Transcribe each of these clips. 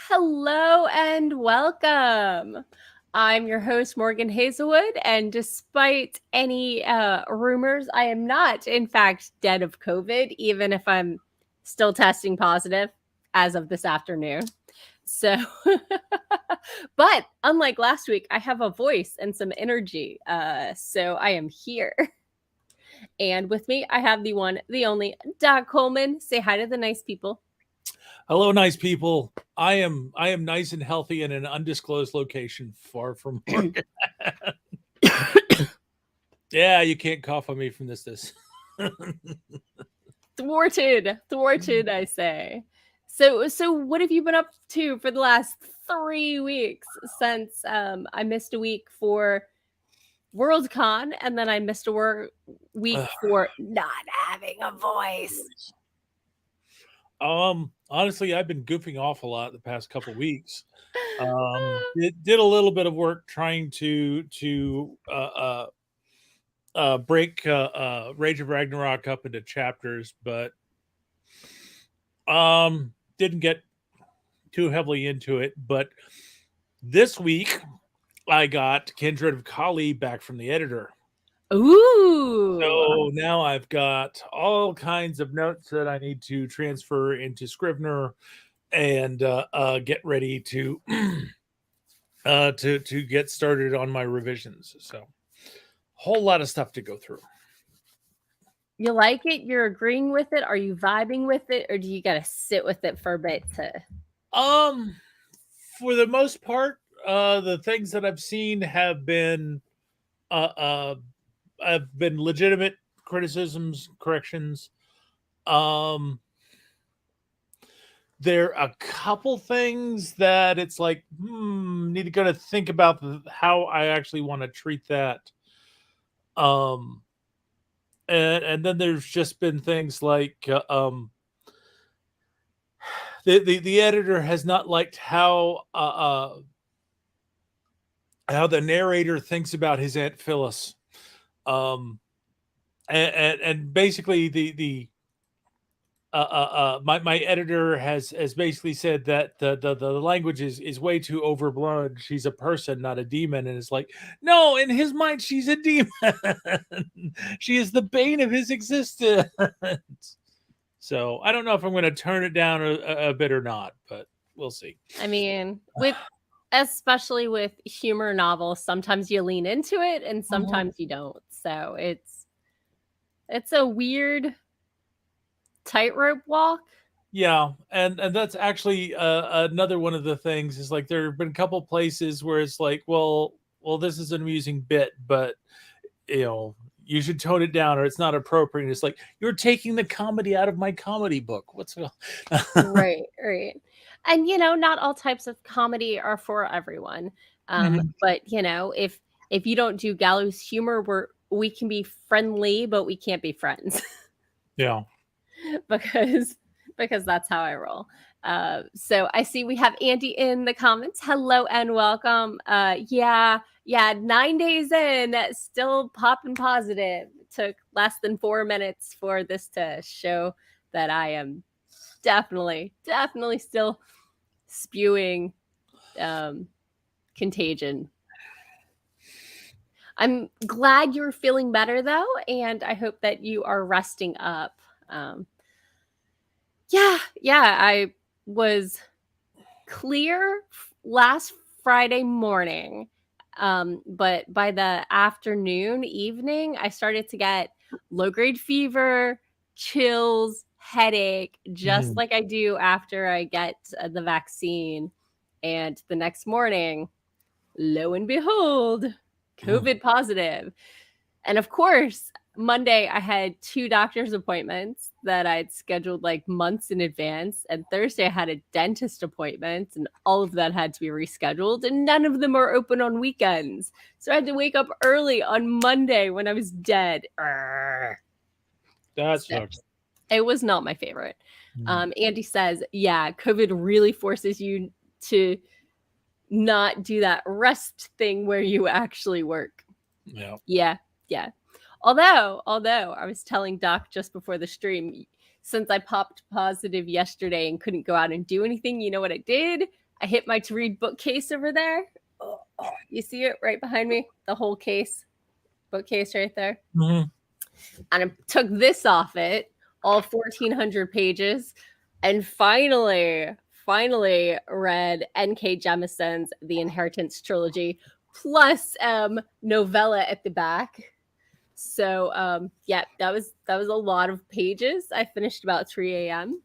Hello and welcome. I'm your host, Morgan Hazelwood, and despite any rumors, I am not, in fact, dead of COVID, even if I'm still testing positive as of this afternoon. So, but unlike last week, I have a voice and some energy. So I am here. And with me, I have the one, the only Doc Coleman. Say hi to the nice people. Hello, nice people. I am nice and healthy in an undisclosed location far from work. Yeah, you can't cough on me from this. Thwarted, I say. So what have you been up to for the last 3 weeks since I missed a week for Worldcon and then I missed a week for not having a voice? Honestly, I've been goofing off a lot the past couple weeks. Did a little bit of work trying to break Rage of Ragnarok up into chapters, but didn't get too heavily into it. But this week, I got Kindred of Kali back from the editor. Ooh. So now I've got all kinds of notes that I need to transfer into Scrivener and get ready to to get started on my revisions. So whole lot of stuff to go through. You like it? You're agreeing with it? Are you vibing with it? Or do you gotta sit with it for a bit to Um, for the most part, the things that I've seen uh, uh have been legitimate criticisms, corrections. Um, there are a couple things that it's like, need to go to think about how I actually want to treat that. Um, and then there's just been things like the editor has not liked how the narrator thinks about his Aunt Phyllis. Um, and basically my editor has basically said that the language is way too overblown. She's a person, not a demon, and it's like, no, in his mind, she's a demon. She is the bane of his existence. So I don't know if I'm going to turn it down a bit or not, but we'll see. I mean, with especially with humor novels, sometimes you lean into it and sometimes you don't. So it's a weird tightrope walk. Yeah, and that's actually another one of the things is like there have been a couple places where it's like, well, this is an amusing bit, but you should tone it down or it's not appropriate. It's like you're taking the comedy out of my comedy book. What's Right, right. And not all types of comedy are for everyone. Mhm. But if you don't do gallows humor, we can be friendly, but we can't be friends. Yeah. because because that's how I roll. So I see we have Andy in the comments. Hello and welcome. Yeah, 9 days in, still popping positive. Took less than 4 minutes for this to show that I am definitely still spewing contagion. I'm glad you're feeling better though, and I hope that you are resting up. I was clear last Friday morning. But by the evening, I started to get low grade fever, chills, headache, just Mhm. like I do after I get the vaccine. And the next morning, lo and behold, COVID positive. And of course, Monday I had 2 doctor's appointments that I'd scheduled like months in advance, and Thursday I had a dentist appointment, and all of that had to be rescheduled, and none of them are open on weekends. So I had to wake up early on Monday when I was dead. That So sucks. it was not my favorite. Mhm. Andy says, yeah, COVID really forces you to not do that rest thing where you actually work. Yeah. Yeah, yeah. Although I was telling Doc just before the stream, since I popped positive yesterday and couldn't go out and do anything, you know what I did? I hit my to read bookcase over there. You see it right behind me? The whole case, bookcase right there. Mhm. And I took this off it, all 1,400 pages, and finally read N.K. Jemison's The Inheritance trilogy, plus novella at the back. So yeah, that was a lot of pages. I finished about 3 a.m.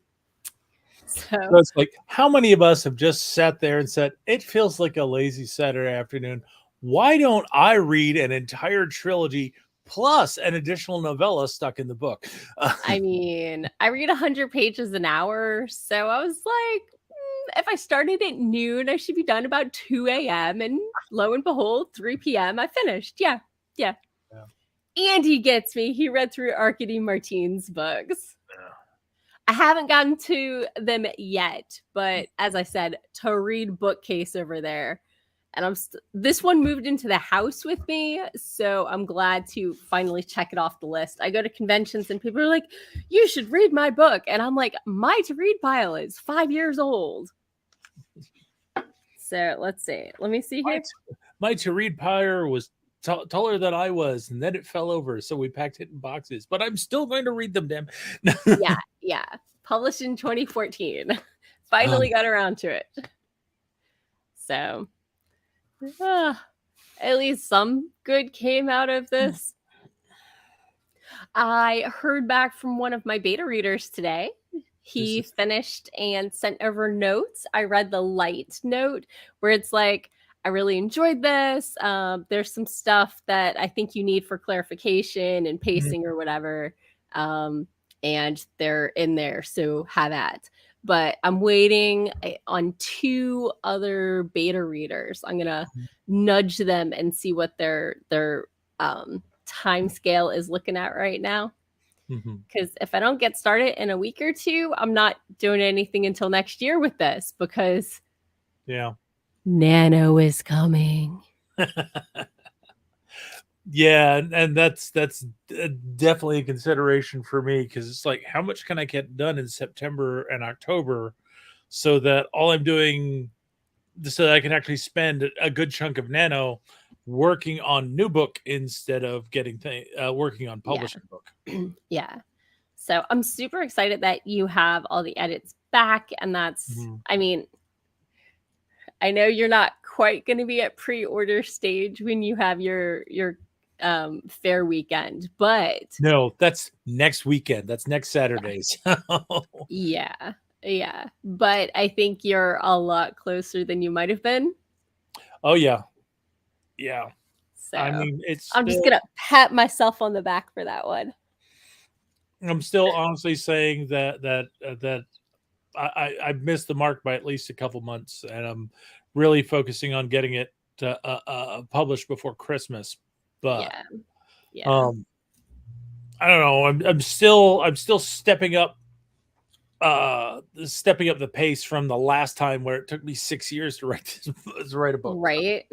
So So it's like, how many of us have just sat there and said, it feels like a lazy Saturday afternoon. Why don't I read an entire trilogy plus an additional novella stuck in the book? I mean, I read 100 pages an hour. So I was like, if I started at noon, I should be done about 2 a.m. And lo and behold, 3 p.m., I finished. Yeah. Yeah. Yeah. And he gets me. He read through Arkady Martine's books. Yeah. I haven't gotten to them yet, but as I said, to read bookcase over there. And this one moved into the house with me, so I'm glad to finally check it off the list. I go to conventions and people are like, "You should read my book," and I'm like, "My to read pile is 5 years old." So let's see. Let me see here. My to read pile was taller than I was, and then it fell over, so we packed it in boxes. But I'm still going to read them, damn. Yeah. Published in 2014. Finally got around to it. So, at least some good came out of this. I heard back from one of my beta readers today. He finished and sent over notes. I read the light note where it's like, I really enjoyed this. There's some stuff that I think you need for clarification and pacing or whatever. And they're in there. So have at. But I'm waiting on 2 other beta readers. I'm going to nudge them and see what their time scale is looking at right now. Because if I don't get started in a week or 2, I'm not doing anything until next year with this, because Nano is coming. Yeah, and that's definitely a consideration for me, because it's like, how much can I get done in September and October so that all I'm doing, so that I can actually spend a good chunk of Nano working on new book instead of working on publishing book. Yeah. So I'm super excited that you have all the edits back, and that's I mean, I know you're not quite going to be at pre-order stage when you have your fair weekend, but no, that's next weekend. That's next Saturday. Yeah. But I think you're a lot closer than you might have been. Oh yeah. So I mean, I'm just gonna pat myself on the back for that one. I'm still honestly saying that I missed the mark by at least a couple months, and I'm really focusing on getting it published before Christmas. But yeah. I don't know. I'm still stepping up the pace from the last time, where it took me 6 years to write a book. Right.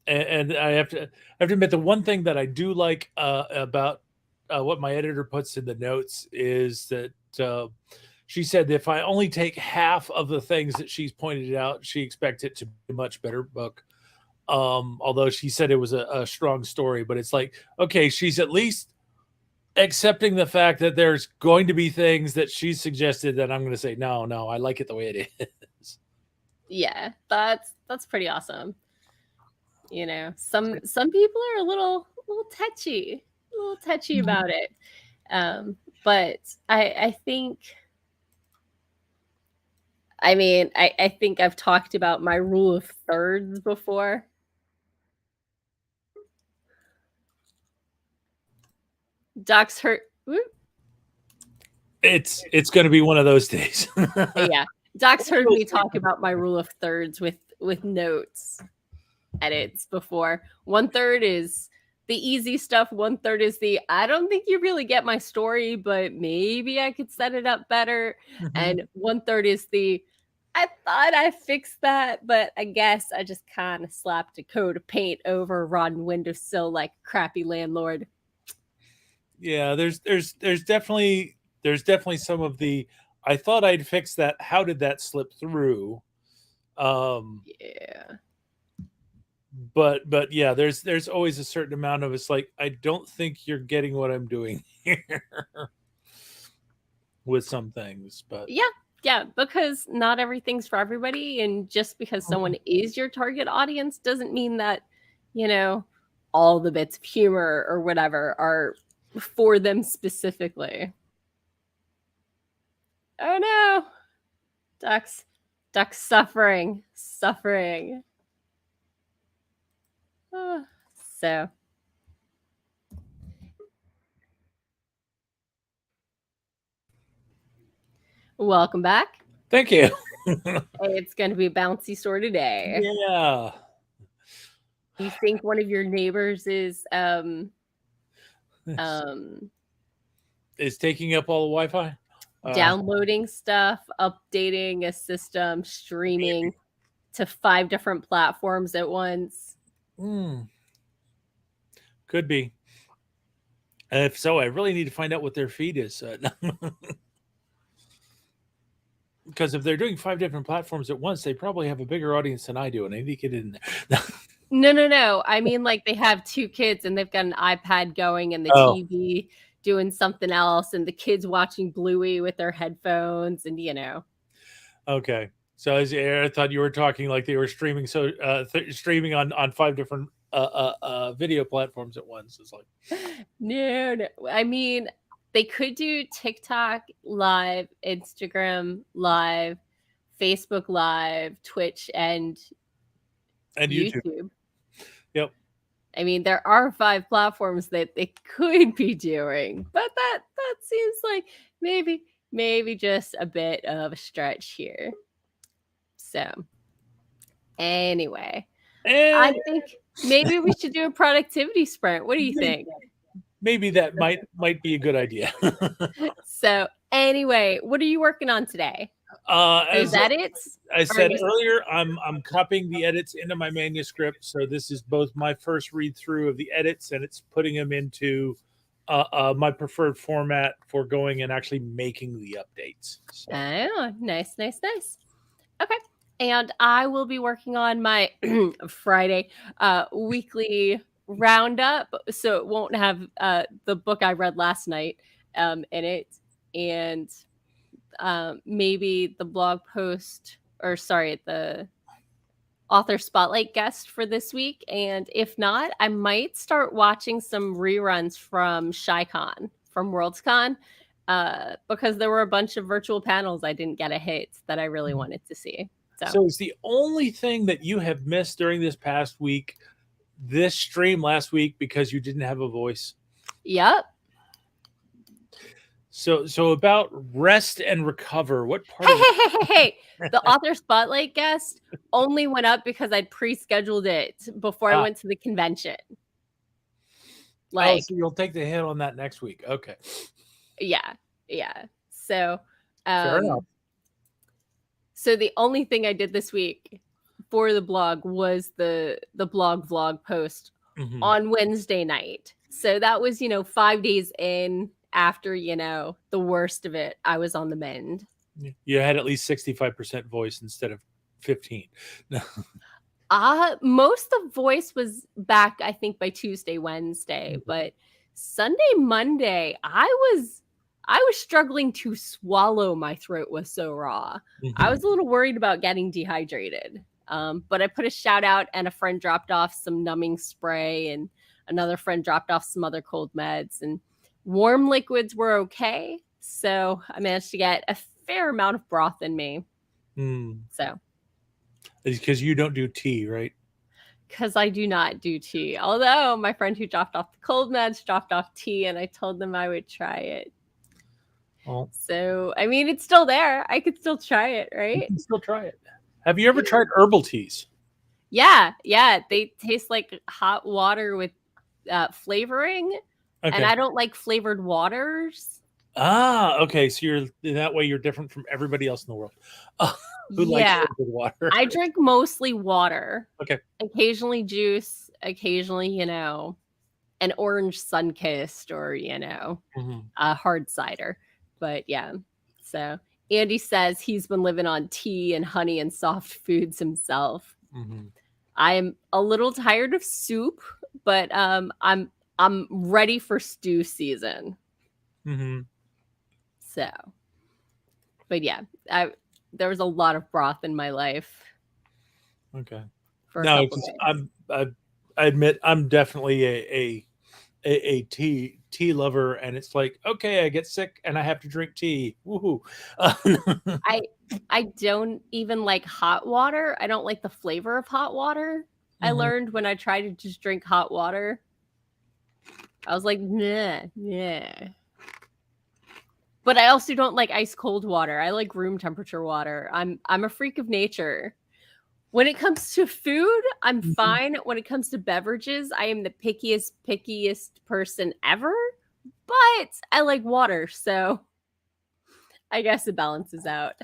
And I have to admit, the one thing that I do like about what my editor puts in the notes is that she said that if I only take half of the things that she's pointed out, she expects it to be a much better book. Although she said it was a strong story, but it's like, okay, she's at least accepting the fact that there's going to be things that she suggested that I'm going to say, no, I like it the way it is. Yeah, that's pretty awesome. You know, some people are a little touchy about it. But I think, I mean, I think I've talked about my rule of thirds before. Doc's hurt. It's going to be one of those days. Yeah. Doc's heard me talk about my rule of thirds with notes edits before. 1/3 is the easy stuff. 1/3 is the, I don't think you really get my story, but maybe I could set it up better. And 1/3 is the, I thought I fixed that, but I guess I just kind of slapped a coat of paint over a rotten windowsill like a crappy landlord. Yeah, there's definitely some of the, I thought I'd fix that. How did that slip through? Um, Yeah. but yeah, there's always a certain amount of it's like I don't think you're getting what I'm doing here with some things, but Yeah. Yeah, because not everything's for everybody. And just because someone is your target audience doesn't mean that, you know, all the bits of humor or whatever are for them specifically. Oh no. Ducks. Ducks suffering. Oh, so welcome back. thank you. It's going to be a bouncy sort of day. Yeah. You think one of your neighbors is um Is taking up all the Wi-Fi? downloading stuff, updating a system, streaming to 5 different platforms at once? Mm, could be. And if so, I really need to find out what their feed is. Because if they're doing 5 different platforms at once, they probably have a bigger audience than I do, and I need to get in there. No. I mean, like, they have 2 kids and they've got an iPad going and the Oh, TV doing something else and the kids watching Bluey with their headphones and, okay. So I thought you were talking like they were streaming streaming on 5 different video platforms at once. It's like No. I mean, they could do TikTok live, Instagram live, Facebook live, Twitch, and and YouTube. YouTube. Yep. I mean, there are 5 platforms that they could be doing, but that seems like maybe just a bit of a stretch here. So, anyway, I And think maybe we should do a productivity sprint. What do you think? maybe that might be a good idea. So, anyway, what are you working on today? Those As edits? I Or said you- earlier, I'm copying the edits into my manuscript, so this is both my first read through of the edits, and it's putting them into my preferred format for going and actually making the updates. So. Oh, nice. Okay. And I will be working on my Friday weekly roundup. So it won't have the book I read last night in it. And maybe the blog post, or sorry, the author spotlight guest for this week. And if not, I might start watching some reruns from ShyCon, from WorldsCon, because there were a bunch of virtual panels I didn't get a hit that I really wanted to see. So is the only thing that you have missed during this past week this stream last week because you didn't have a voice? Yep. So about rest and recover. What part Hey. The author spotlight guest only went up because I'd pre-scheduled it before I went to the convention. Like, so you'll take the hit on that next week. Okay. Yeah. So, Fair enough. So the only thing I did this week for the blog was the blog vlog post on Wednesday night. So that was, 5 days in after, the worst of it. I was on the mend. You had at least 65% voice instead of 15. Most of voice was back, I think, by Tuesday, Wednesday, but Sunday, Monday, I was struggling to swallow. My throat was so raw. I was a little worried about getting dehydrated. But I put a shout out, and a friend dropped off some numbing spray, and another friend dropped off some other cold meds, and warm liquids were okay. So I managed to get a fair amount of broth in me. So. Because you don't do tea, right? Because I do not do tea. Although my friend who dropped off the cold meds dropped off tea, and I told them I would try it. Oh. So, I mean, it's still there. I could still try it, right? You can still try it. Have you ever tried herbal teas? Yeah. They taste like hot water with flavoring. Okay. And I don't like flavored waters. Okay. So that way you're different from everybody else in the world. Who likes flavored water? I drink mostly water. Okay. Occasionally juice. Occasionally, an orange Sunkist or, a hard cider. But yeah, so Andy says he's been living on tea and honey and soft foods himself. Mhm. I'm a little tired of soup, but I'm ready for stew season. Mhm. So, but yeah, there was a lot of broth in my life Okay. for a No, it's couple just days. I admit I'm definitely a tea lover, and it's like, okay, I get sick and I have to drink tea. Woohoo! I I don't even like hot water. I don't like the flavor of hot water. I Mhm. learned when I tried to just drink hot water. I was like, nah, nah. But I also don't like ice cold water. I like room temperature water. I'm a freak of nature. When it comes to food, I'm Mhm. fine. When it comes to beverages, I am the pickiest person ever. But I like water, so I guess it balances out.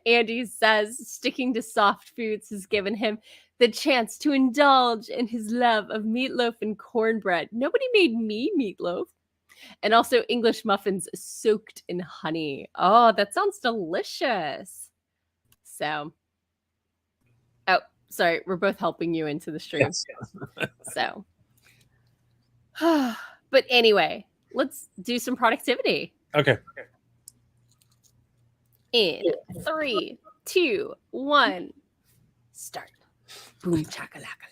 Andy says sticking to soft foods has given him the chance to indulge in his love of meatloaf and cornbread. Nobody made me meatloaf. And also English muffins soaked in honey. Oh, that sounds delicious. So, oh, sorry, we're both helping you into the stream. Yes. So, but anyway, let's do some productivity Okay. in 3, 2, 1, start. Boom chakalaka.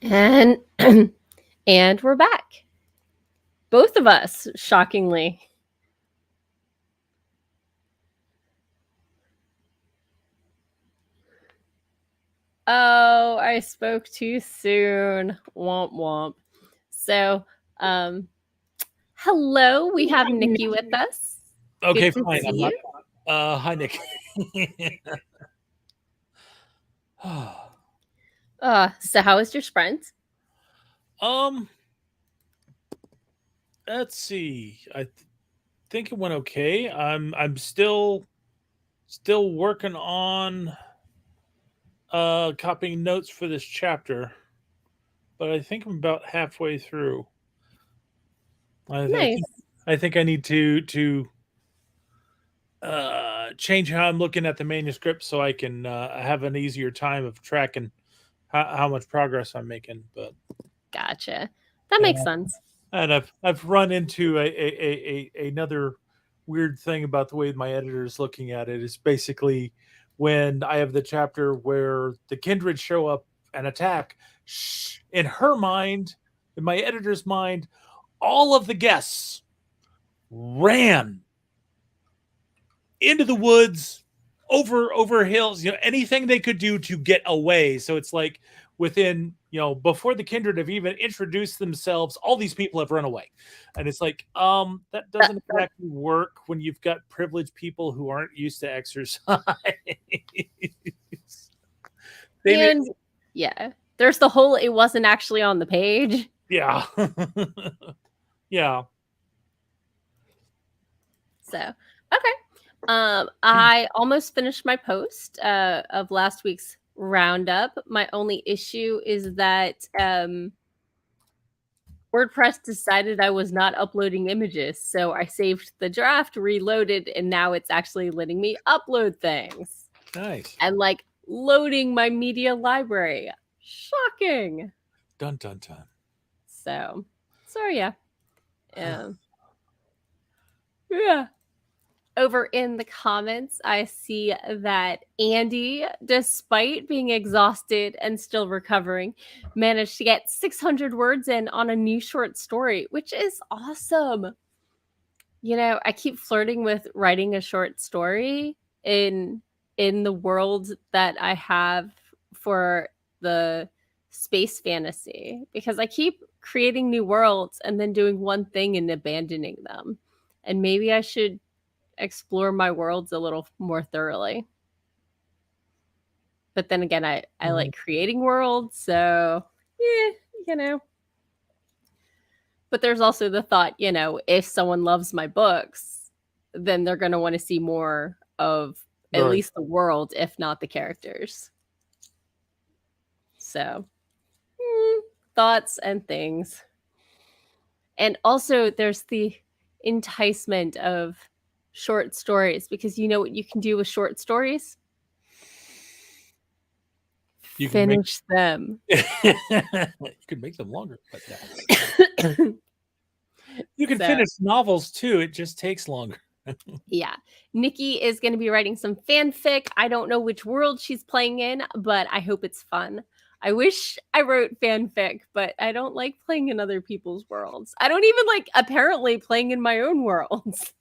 And and we're back. Both of us, shockingly. Oh, I spoke too soon. Womp womp. So, um, hello, we have Nikki with us. Okay, Good to fine. see I'm not. you. Hi, Nick. So how was your sprint? um, let's see. Think it went okay. I'm still working on copying notes for this chapter, but I think I'm about halfway through. Nice. I think I need to change how I'm looking at the manuscript so I can have an easier time of tracking how much progress I'm making. But Gotcha. That makes and, sense. and I've run into another weird thing about the way my editor is looking at it is basically when I have the chapter where the kindred show up and attack. In her mind, in my editor's mind, all of the guests ran into the woods, over hills, anything they could do to get away. So it's like within, before the kindred have even introduced themselves, all these people have run away. And it's like, that doesn't exactly work when you've got privileged people who aren't used to exercise. And yeah, there's the whole it wasn't actually on the page. Yeah. Yeah. So, okay. I almost finished my post of last week's roundup. My only issue is that WordPress decided I was not uploading images, so I saved the draft, reloaded, and now it's actually letting me upload things. Nice. And like loading my media library. Shocking. Dun dun dun. So yeah. Yeah. Over in the comments, I see that Andy, despite being exhausted and still recovering, managed to get 600 words in on a new short story, which is awesome. I keep flirting with writing a short story in the world that I have for the space fantasy because I keep creating new worlds and then doing one thing and abandoning them. And maybe I should explore my worlds a little more thoroughly. But then again, I like creating worlds, so yeah. But there's also the thought, if someone loves my books, then they're going to want to see more of at least the world, if not the characters. So, thoughts and things. And also, there's the enticement of short stories because you know what you can do with short stories? You finish them. You could make them longer, but you can finish novels too. It just takes longer. Yeah. Nikki is going to be writing some fanfic. I don't know which world she's playing in, but I hope it's fun. I wish I wrote fanfic, but I don't like playing in other people's worlds. I don't even like apparently playing in my own worlds.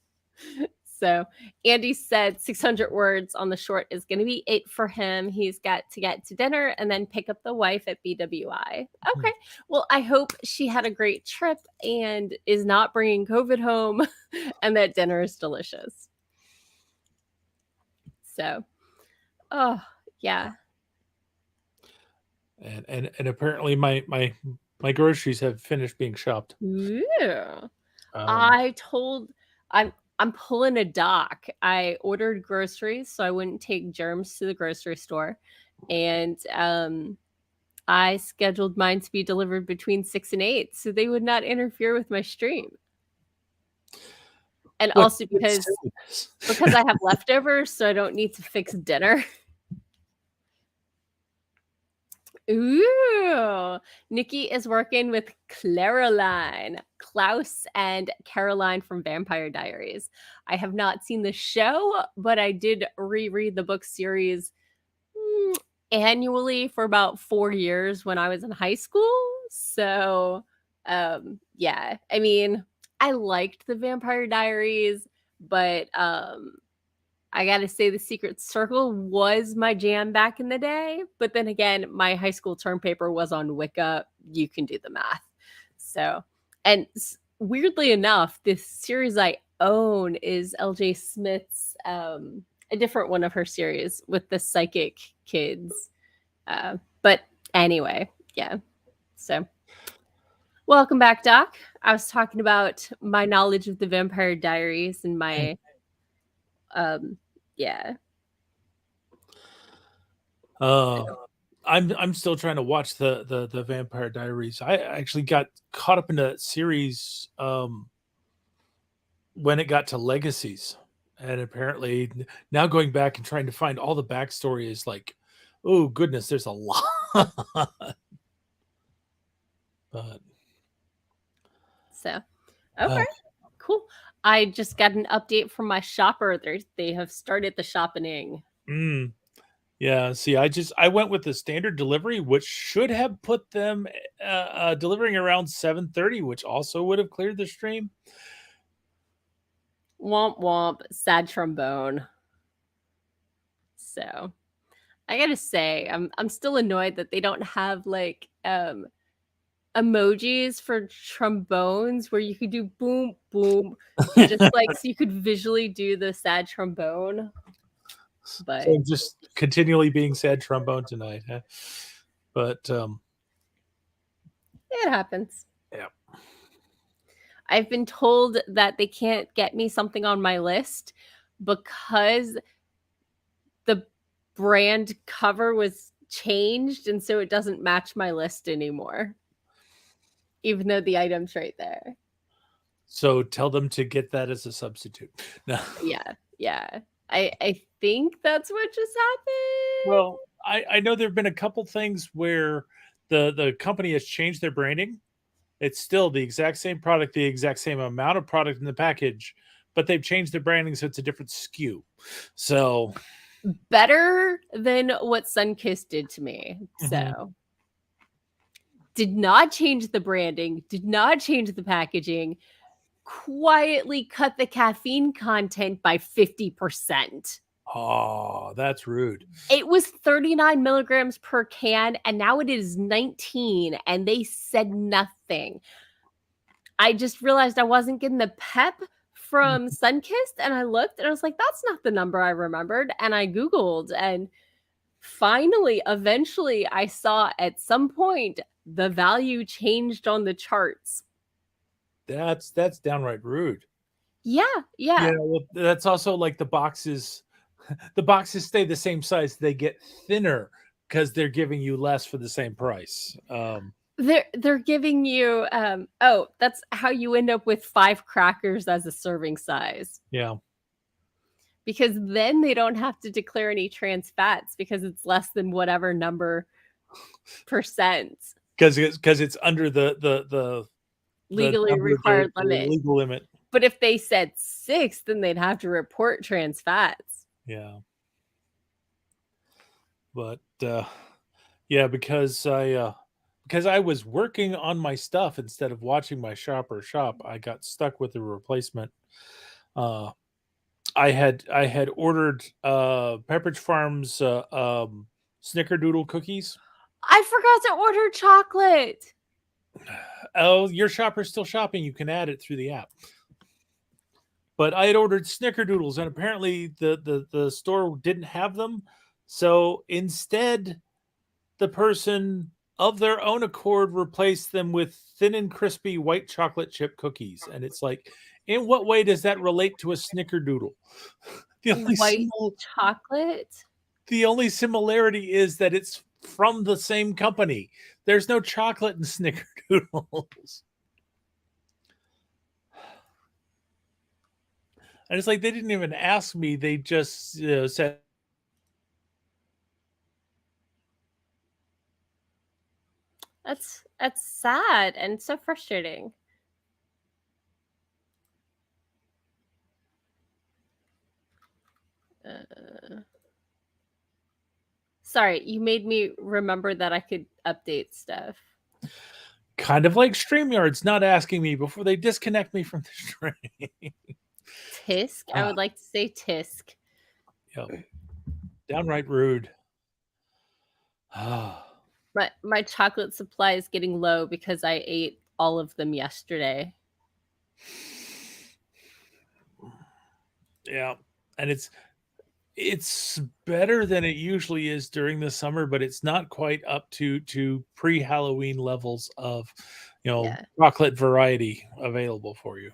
So Andy said 600 words on the short is going to be it for him. He's got to get to dinner and then pick up the wife at BWI. Okay. Well, I hope she had a great trip and is not bringing COVID home and that dinner is delicious. So, oh, yeah. And apparently my groceries have finished being shopped. Yeah. I'm pulling a Doc. I ordered groceries so I wouldn't take germs to the grocery store. And I scheduled mine to be delivered between 6 and 8 so they would not interfere with my stream. And also because I have leftovers, so I don't need to fix dinner. Ooh, Nikki is working with Caroline, Klaus, and Caroline from Vampire Diaries. I have not seen the show, but I did reread the book series annually for about 4 years when I was in high school. So, yeah. I mean, I liked the Vampire Diaries, but I got to say the Secret Circle was my jam back in the day, but then again, my high school term paper was on Wicca. You can do the math. So, and weirdly enough, this series I own is LJ Smith's a different one of her series with the psychic kids. But anyway, yeah. So, welcome back, Doc. I was talking about my knowledge of the Vampire Diaries and my, yeah. I'm still trying to watch the Vampire Diaries. I actually got caught up in a series when it got to Legacies, and apparently now going back and trying to find all the backstory is like, oh goodness, there's a lot. But So, okay, cool. I just got an update from my shopper. They have started the shopping. Yeah, see, I went with the standard delivery, which should have put them delivering around 7:30, which also would have cleared the stream. Womp womp, sad trombone. So I gotta say, I'm still annoyed that they don't have like emojis for trombones where you could do boom boom, just like so you could visually do the sad trombone. But So just continually being sad trombone tonight, huh? But it happens. yeah. I've been told that they can't get me something on my list because the brand cover was changed and so it doesn't match my list anymore, even though the item's right there. So tell them to get that as a substitute. No. Yeah. I think that's what just happened. Well, I know there have been a couple things where the company has changed their branding. It's still the exact same product, the exact same amount of product in the package, but they've changed their branding so it's a different SKU. So Better than what Sunkist did to me. So did not change the branding, did not change the packaging, quietly cut the caffeine content by 50%. oh, that's rude. It was 39 milligrams per can, and now it is 19, and they said nothing. I just realized I wasn't getting the pep from Sunkist, and I looked and I was like, that's not the number I remembered. And I Googled, and finally, eventually, I saw at some point the value changed on the charts. That's downright rude. Yeah. Yeah, well, that's also like the boxes. The boxes stay the same size; they get thinner because they're giving you less for the same price. They're giving you that's how you end up with 5 crackers as a serving size. Yeah, Because then they don't have to declare any trans fats because it's less than whatever number percent because it's under the legally number, required the limit. legal limit. But if they said 6, then they'd have to report trans fats. Yeah, but yeah, because I was working on my stuff instead of watching my shopper shop, I got stuck with the replacement. Uh, I had ordered Pepperidge Farms Snickerdoodle cookies. I forgot to order chocolate. Oh, your shopper's still shopping. You can add it through the app. But I had ordered Snickerdoodles, and apparently the store didn't have them. So instead, the person of their own accord replaced them with thin and crispy white chocolate chip cookies. And it's like, in what way does that relate to a Snickerdoodle? White chocolate? The only similarity is that it's from the same company. There's no chocolate in Snickerdoodles. And it's like they didn't even ask me. They just said, That's sad and so frustrating. Sorry, you made me remember that I could update stuff. Kind of like StreamYard's not asking me before they disconnect me from the stream. Tisk? I would like to say tisk. Yep. Downright rude. My chocolate supply is getting low because I ate all of them yesterday. Yeah. And it's better than it usually is during the summer, but it's not quite up to pre-Halloween levels of, chocolate variety available for you.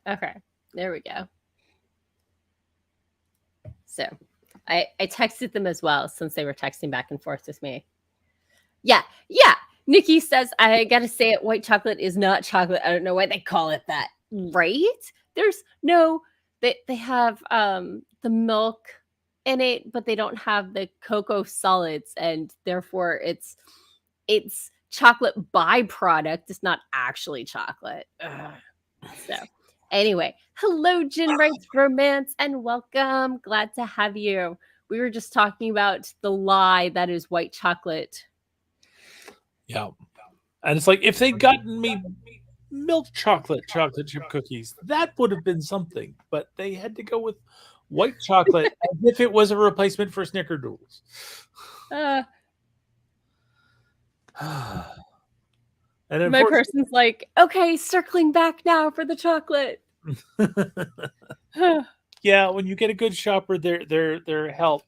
Okay, there we go. So I texted them as well since they were texting back and forth with me. Yeah. Nikki says, I gotta say it, white chocolate is not chocolate. I don't know why they call it that. Right? There's no, they have the milk in it, but they don't have the cocoa solids, and therefore it's chocolate byproduct. It's not actually chocolate. So anyway, hello, Gin Writes Romance, and welcome. Glad to have you. We were just talking about the lie that is white chocolate. Yeah. And it's like, if they'd gotten me milk chocolate chip cookies, that would have been something. But they had to go with white chocolate as if it was a replacement for snickerdoodles. And my person's like, okay, circling back now for the chocolate. Yeah, when you get a good shopper, they're help.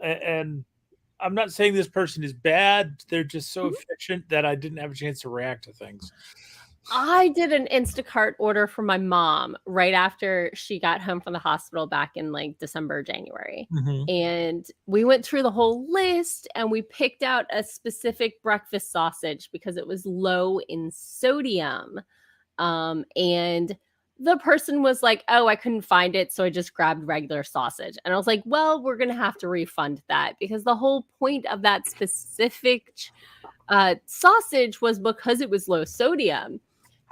And I'm not saying this person is bad. They're just so efficient that I didn't have a chance to react to things. I did an Instacart order for my mom right after she got home from the hospital back in like December, January. Mm-hmm. And we went through the whole list and we picked out a specific breakfast sausage because it was low in sodium. And the person was like, oh, I couldn't find it, so I just grabbed regular sausage. And I was like, well, we're going to have to refund that because the whole point of that specific sausage was because it was low sodium.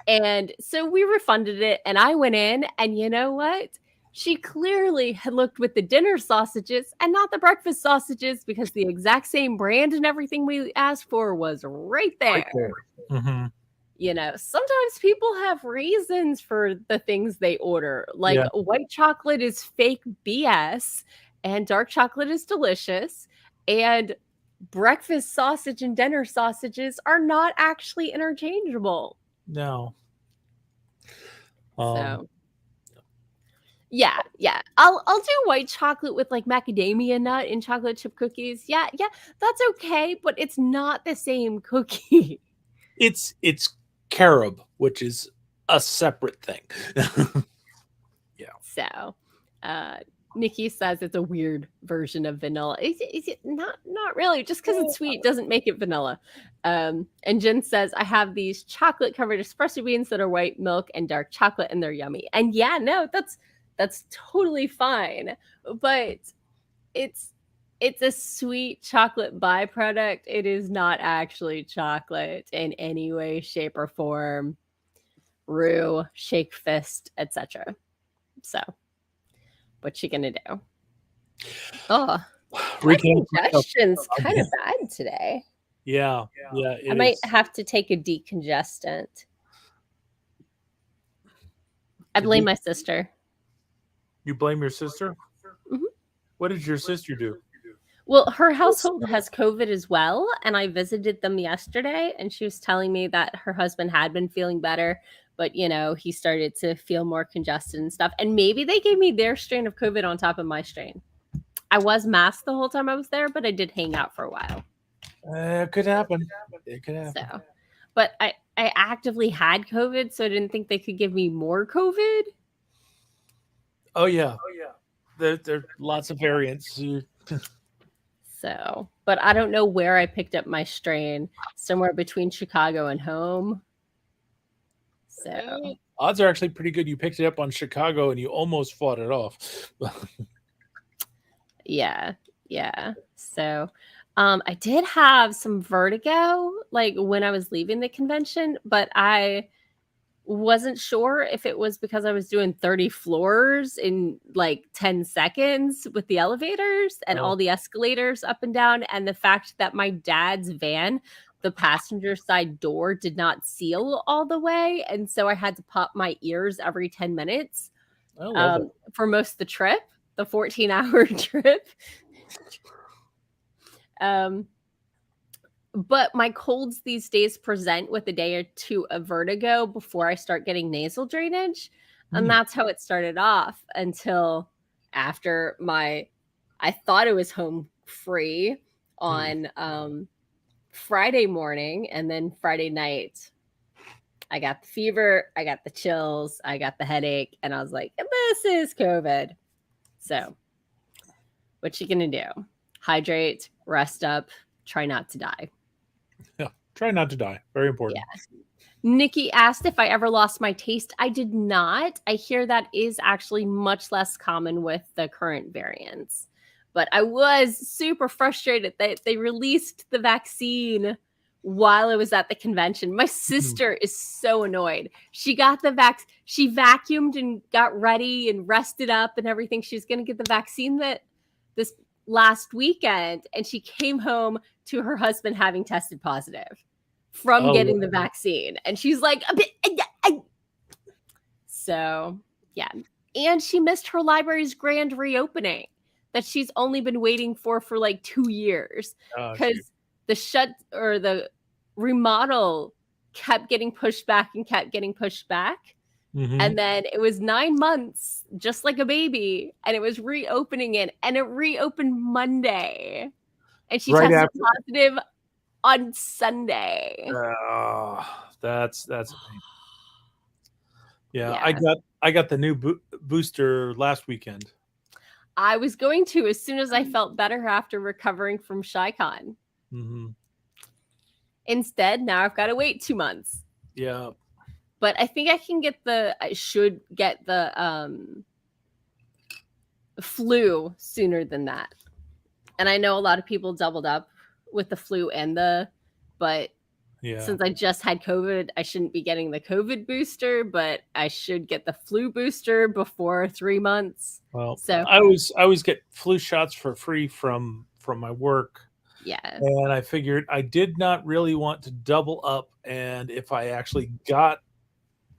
And so we refunded it, and I went in, and you know what? She clearly had looked with the dinner sausages and not the breakfast sausages because the exact same brand and everything we asked for was right there. Right there. Mm-hmm. Sometimes people have reasons for the things they order. Like white chocolate is fake BS and dark chocolate is delicious. And breakfast sausage and dinner sausages are not actually interchangeable. No. So yeah. I'll do white chocolate with like macadamia nut and chocolate chip cookies. Yeah, that's okay, but it's not the same cookie. It's carob, which is a separate thing. Yeah. So, Nikki says it's a weird version of vanilla. Is it not really? Just because it's sweet doesn't make it vanilla. And Jen says, I have these chocolate covered espresso beans that are white milk and dark chocolate, and they're yummy. And yeah, no, that's totally fine. But it's a sweet chocolate byproduct. It is not actually chocolate in any way, shape, or form. Roux, shake fist, etc. So, what you gonna do? Oh, my congestion's kind of bad today. Yeah. I might have to take a decongestant. I blame my sister. You blame your sister? Mm-hmm. What did your sister do? Well, her household has COVID as well, and I visited them yesterday, and she was telling me that her husband had been feeling better, but, he started to feel more congested and stuff, and maybe they gave me their strain of COVID on top of my strain. I was masked the whole time I was there, but I did hang out for a while. It could happen. It could happen. So, but I actively had COVID, so I didn't think they could give me more COVID. Oh, yeah. There are lots of variants. So, but I don't know where I picked up my strain, somewhere between Chicago and home. So odds are actually pretty good you picked it up on Chicago and you almost fought it off. Yeah. So I did have some vertigo, like, when I was leaving the convention, but I wasn't sure if it was because I was doing 30 floors in, like, 10 seconds with the elevators and Oh, all the escalators up and down, and the fact that my dad's van, the passenger side door did not seal all the way, and so I had to pop my ears every 10 minutes, I love it. for most of the trip, the 14-hour trip. Um, but my colds these days present with a day or two of vertigo before I start getting nasal drainage. And Hmm. that's how it started off until after I thought it was home free Hmm. on Friday morning. And then Friday night, I got the fever, I got the chills, I got the headache. And I was like, this is COVID. So, what you gonna do? Hydrate, rest up, try not to die. Yeah. Try not to die. Very Yeah. important. Nikki asked if I ever lost my taste. I did not. I hear that is actually much less common with the current variants. But I was super frustrated that they released the vaccine while I was at the convention. My Mhm. sister is so annoyed. She got the she vacuumed and got ready and rested up and everything. She was going to get the vaccine that this last weekend, and she came home to her husband having tested positive from Oh, getting the wow. vaccine. And she's like, so yeah. And she missed her library's grand reopening that she's only been waiting for like 2 years Oh, shoot. because the remodel kept getting pushed back and kept getting pushed back. Hmm. And then it was 9 months, just like a baby, and it was reopening it, and it reopened Monday. And she Right tested after. positive on Sunday. Oh, that's a pain. Yeah, I Yeah. got the new booster last weekend. I was going to as soon as I felt better after recovering from ShyCon. Hmm. Instead, now I've got to wait 2 months. Yeah. But I think I should get the flu sooner than that. And I know a lot of people doubled up with the flu but Yeah. since I just had COVID, I shouldn't be getting the COVID booster, but I should get the flu booster before 3 months. Well, So, I always get flu shots for free from my work, yeah. and I figured I did not really want to double up, and if I actually got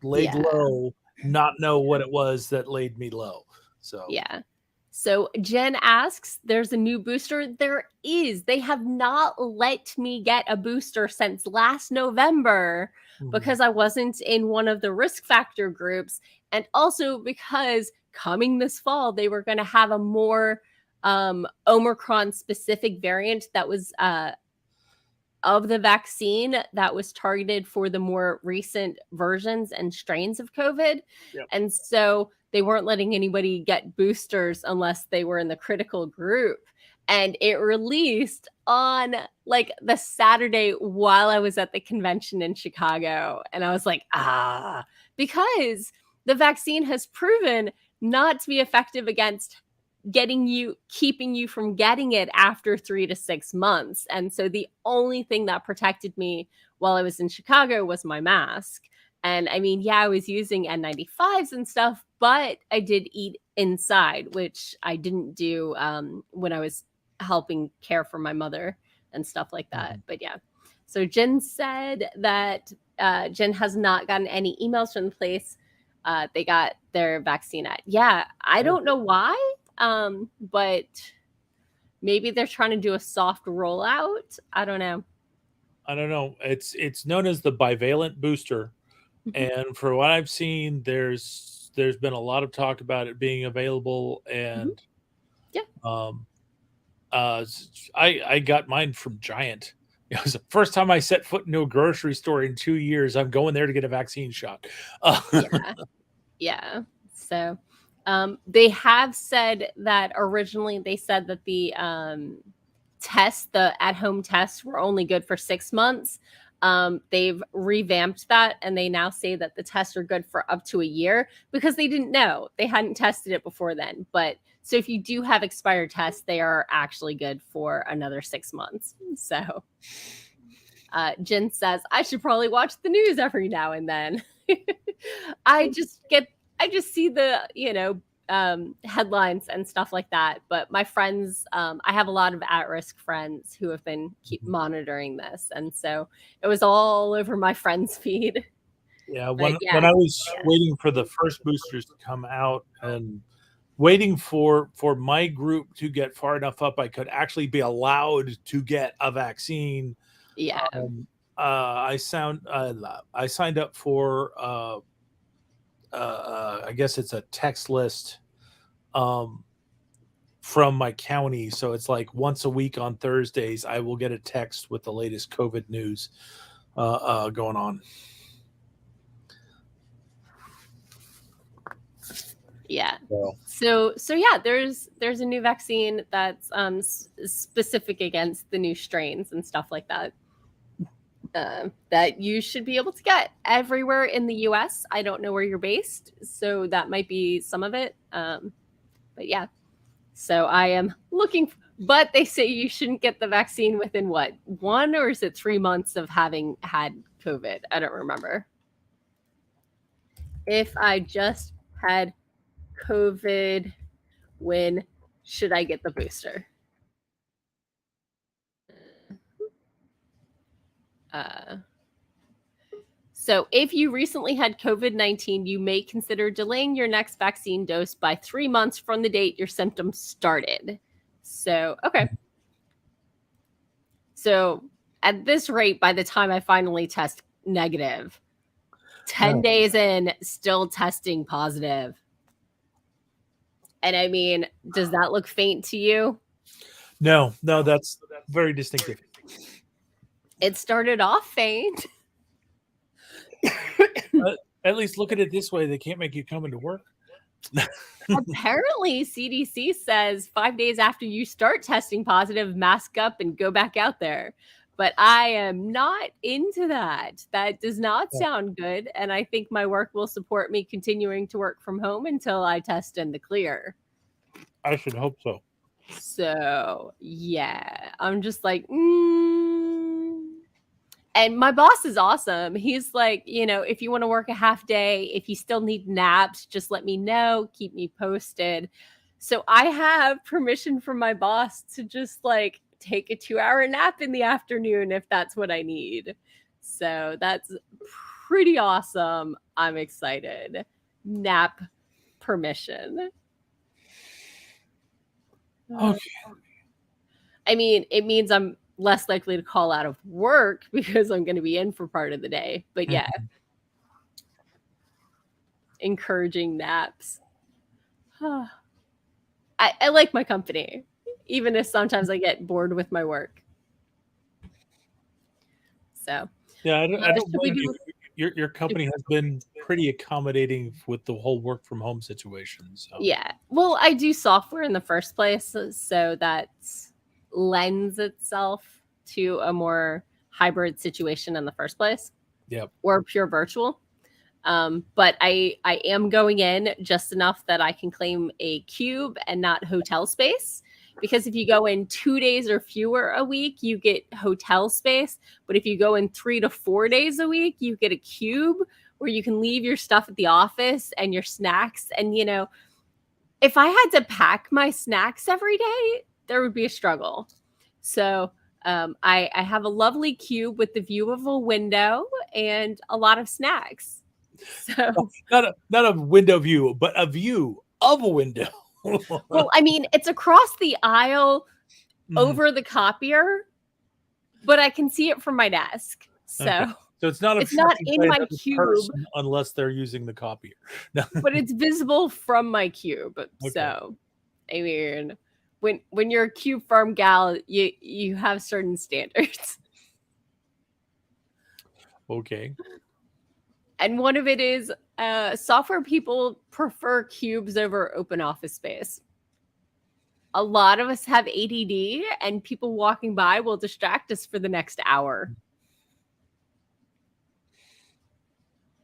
laid Yeah. low, not know what it was that laid me low. So, Yeah. So Jen asks, there's a new booster. There is. They have not let me get a booster since last November mhm. because I wasn't in one of the risk factor groups. And also because coming this fall, they were going to have a more Omicron specific variant that was of the vaccine that was targeted for the more recent versions and strains of COVID. Yep. And so they weren't letting anybody get boosters unless they were in the critical group. And it released on like the Saturday while I was at the convention in Chicago. And I was like, because the vaccine has proven not to be effective against keeping you from getting it after 3 to 6 months. And so the only thing that protected me while I was in Chicago was my mask. And I mean, yeah, I was using N95s and stuff, but I did eat inside, which I didn't do when I was helping care for my mother and stuff like that. Mhm. But yeah. So Jen said that Jen has not gotten any emails from the place they got their vaccine at. Yeah, I Oh, don't know why, but maybe they're trying to do a soft rollout. I don't know. I don't know. It's known as the bivalent booster, Mhm. and for what I've seen, there's been a lot of talk about it being available, Mhm. and Yeah. um, I got mine from Giant. It was the first time I set foot into a grocery store in 2 years. I'm going there to get a vaccine shot. Yeah. Yeah. So they have said that originally they said that the the at home tests were only good for 6 months. They've revamped that and they now say that the tests are good for up to a year because they didn't know. They hadn't tested it before then. But So if you do have expired tests, they are actually good for another 6 months. So Jen says, I should probably watch the news every now and then. I just see the, headlines and stuff like that. But my friends, I have a lot of at-risk friends who have been keep monitoring this. And so it was all over my friends' feed. Yeah, But when I was waiting for the first boosters to come out and waiting for my group to get far enough up I could actually be allowed to get a vaccine. Yeah. I signed up for I guess it's a text list from my county. So it's like once a week on Thursdays, I will get a text with the latest COVID news going on. Yeah. So yeah, there's a new vaccine that's specific against the new strains and stuff like that. That you should be able to get everywhere in the US. I don't know where you're based, so that might be some of it. But yeah. So I am looking, but they say you shouldn't get the vaccine within what, 1 or is it 3 months of having had COVID? I don't remember. If I just had COVID, when should I get the booster? So if you recently had COVID-19, you may consider delaying your next vaccine dose by 3 months from the date your symptoms started. So, okay. So at this rate, by the time I finally test negative, 10 days in, still testing positive. And I mean, does that look faint to you? No, that's very distinctive. It started off faint. At least look at it this way: they can't make you come into work. Apparently, CDC says 5 days after you start testing positive, mask up and go back out there. But I am not into that. That does not sound good. And I think my work will support me continuing to work from home until I test in the clear. I should hope so. So, yeah, I'm just like, And my boss is awesome. He's like, if you want to work a half day, if you still need naps, just let me know, keep me posted. So I have permission from my boss to just like take a 2-hour nap in the afternoon if that's what I need. So that's pretty awesome. I'm excited. Nap permission. Okay. I mean, it means I'm less likely to call out of work because I'm going to be in for part of the day. But yeah, encouraging naps. I like my company, even if sometimes I get bored with my work. So yeah, I don't blame you. Your company has been pretty accommodating with the whole work from home situation. So yeah, well, I do software in the first place, so that lends itself to a more hybrid situation in the first place. Yep. Or pure virtual. But I am going in just enough that I can claim a cube and not hotel space. Because if you go in 2 days or fewer a week, you get hotel space. But if you go in 3 to 4 days a week, you get a cube where you can leave your stuff at the office and your snacks. And, if I had to pack my snacks every day, there would be a struggle. So I have a lovely cube with the view of a window and a lot of snacks. So not a window view, but a view of a window. well, I mean, it's across the aisle over the copier, but I can see it from my desk. So, okay. So it's not in my cube unless they're using the copier. But it's visible from my cube. Okay. So, I mean, when you're a cube farm gal, you have certain standards. Okay. And one of it is software people prefer cubes over open office space. A lot of us have ADD, and people walking by will distract us for the next hour.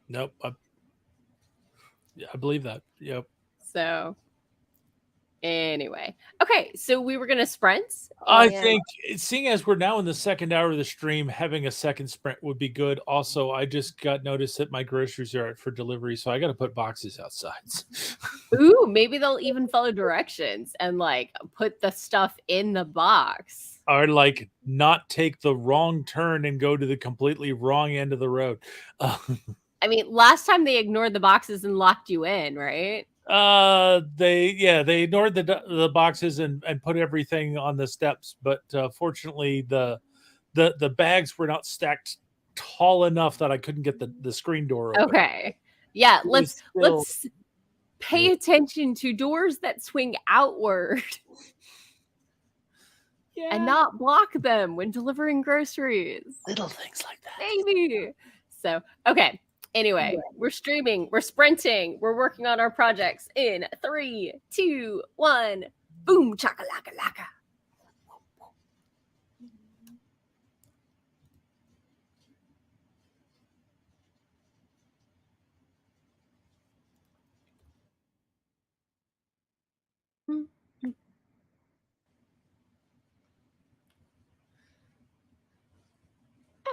Nope. I believe that. Yep. So, Anyway, okay, so we were gonna sprint, I and think, seeing as we're now in the second hour of the stream, having a second sprint would be good. Also, I just got notice that my groceries are out for delivery, so I got to put boxes outside. ooh, maybe they'll even follow directions and like put the stuff in the box. Or like not take the wrong turn and go to the completely wrong end of the road. I mean, last time they ignored the boxes and locked you in, right? They ignored the boxes and put everything on the steps, but fortunately the bags were not stacked tall enough that I couldn't get the screen door open. Okay. Yeah, It was still, let's pay attention to doors that swing outward and not block them when delivering groceries. little things like that. Maybe. So, okay. Anyway, we're streaming, we're sprinting, we're working on our projects in 3, 2, 1. Boom, chaka laka laka.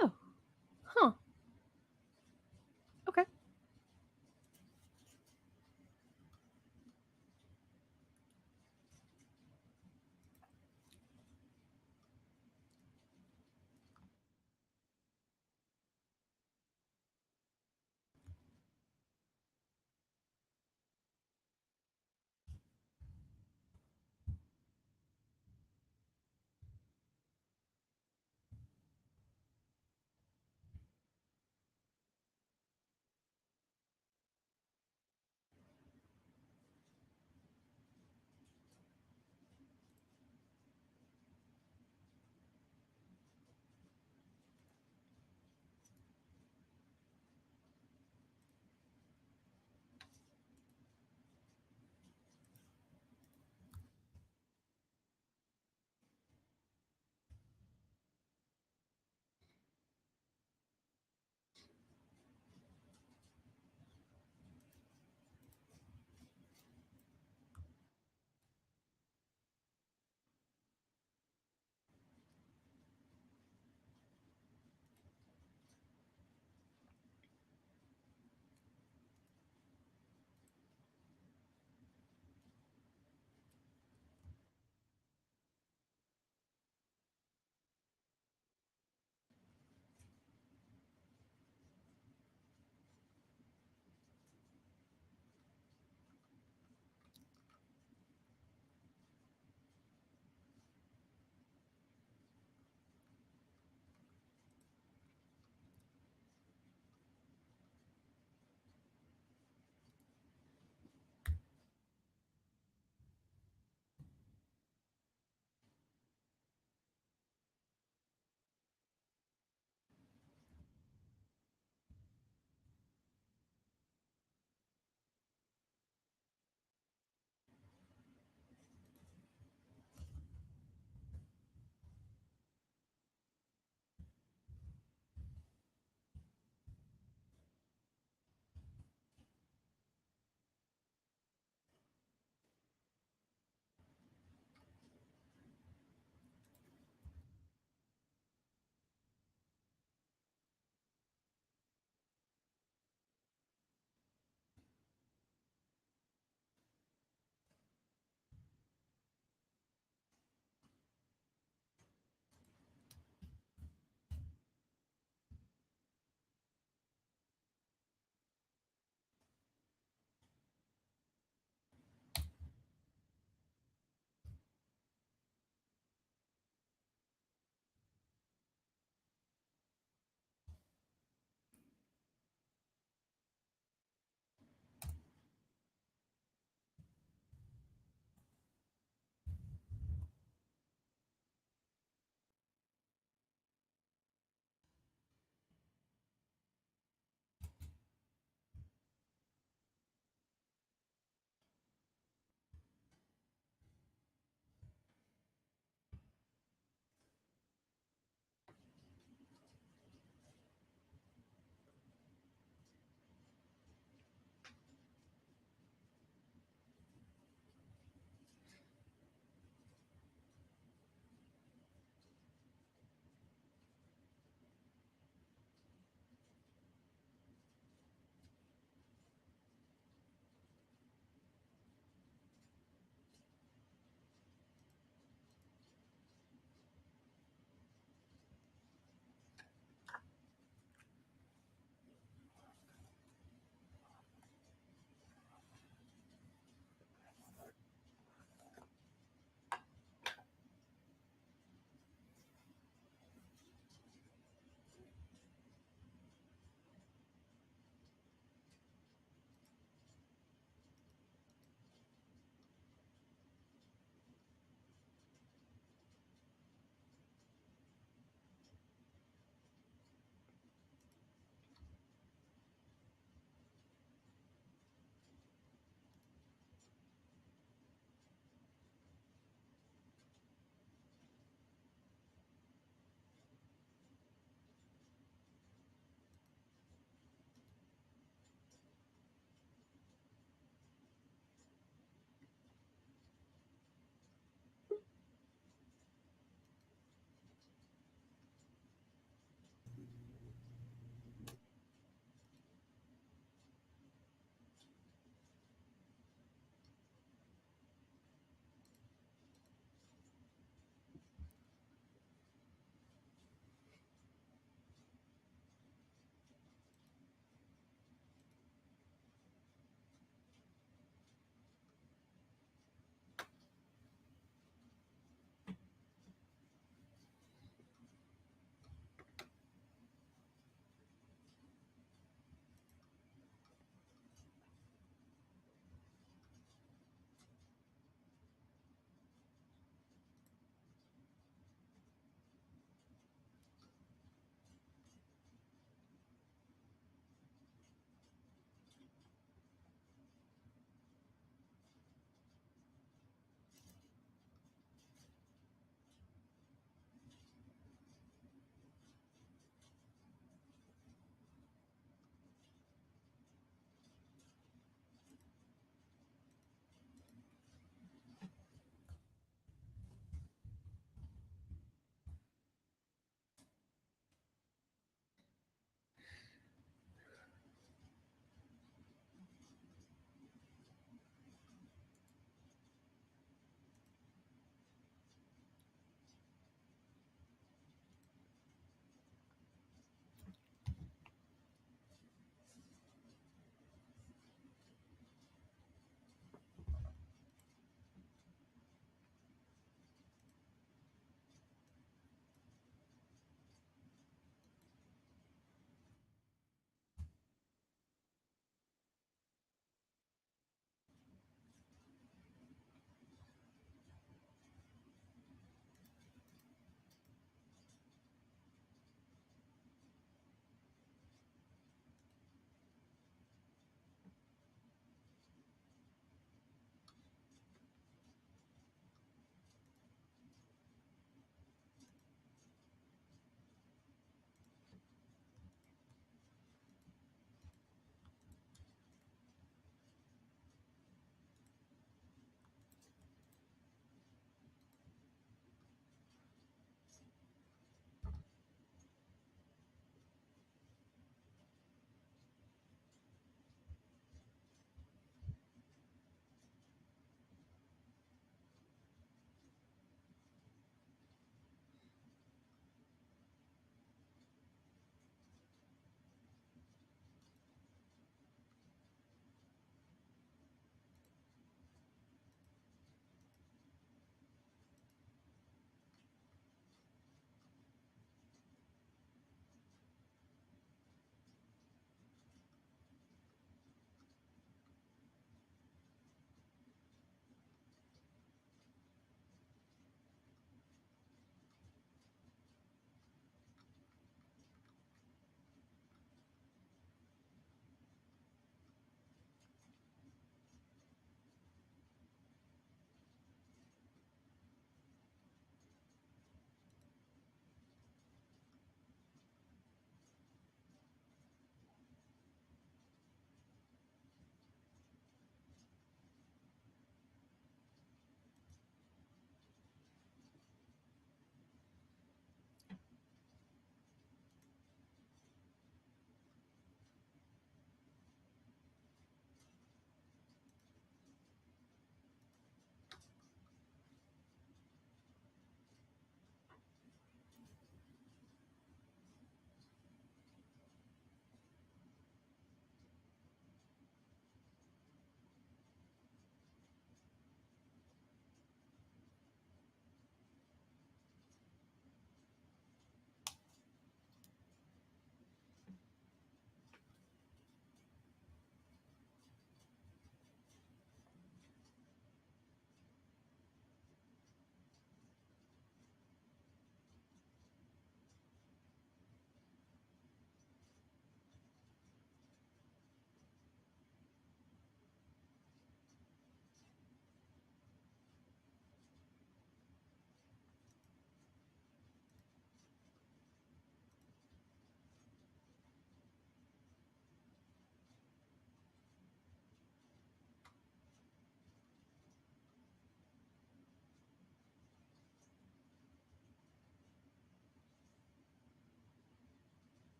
Oh, huh. Okay.